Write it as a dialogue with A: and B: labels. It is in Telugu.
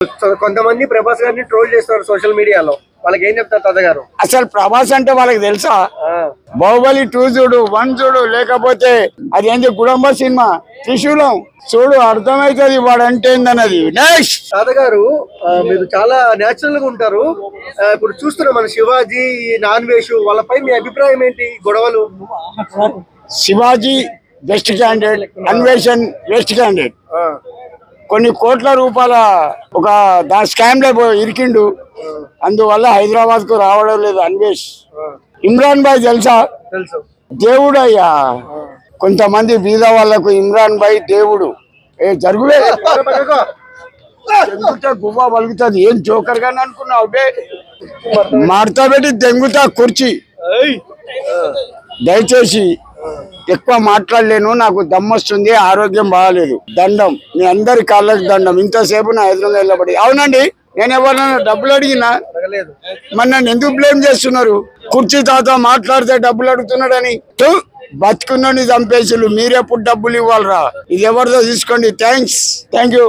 A: కొంతమంది ప్రభాస్ గారిని ట్రోల్ చేస్తారు సోషల్ మీడియాలో. వాళ్ళకి ఏం చెప్తారు తాత గారు?
B: అసలు ప్రభాస్ అంటే వాళ్ళకి తెలుసా? బాహుబలి 2 చూడు, 1 చూడు, లేకపోతే అది ఏంటి గుడంబ సినిమా త్రిశూలం చూడు, అర్థమైతుంది వాడు అంటే ఏందన్నది. నెక్స్ట్
A: తాత గారు, మీరు చాలా నేచురల్ గా ఉంటారు. ఇప్పుడు చూస్తున్నాం మన శివాజీ నాన్ వేష్ వాళ్ళపై మీ అభిప్రాయం ఏంటి? గొడవలు.
B: Shivaji best candidate, Anveshan best candidate. కొన్ని కోట్ల రూపాయల ఒక స్కామ్ లో ఇరికిండు, అందువల్ల హైదరాబాద్ కు రావడం లేదు అన్వేష్. ఇమ్రాన్ భాయ్ తెలుసా?
A: తెలుసు.
B: దేవుడు అయ్యా. కొంతమంది బీద వాళ్ళకు ఇమ్రాన్ భాయ్ దేవుడు. జరుగులే గువ్వా పలుకుతుంది. ఏం జోకర్ గాని అనుకున్నావు బే? మడత పెట్టి దెంగుతా కుర్చీ. దయచేసి ఎక్కువ మాట్లాడలేను, నాకు దమ్మొస్తుంది, ఆరోగ్యం బాగాలేదు. దండం, మీ అందరి కాళ్ళకి దండం. ఇంతసేపు నా ఎదురుగా వెళ్ళబడి. అవునండి, నేను ఎవరైనా డబ్బులు అడిగినా మరి నన్ను ఎందుకు బ్లేమ్ చేస్తున్నారు? కుర్చీ తాత మాట్లాడితే డబ్బులు అడుగుతున్నాడని. బతుకున్నని చంపేసిలు, మీరెప్పుడు డబ్బులు ఇవ్వాలరా? ఇది ఎవరిదో తీసుకోండి. Thank you.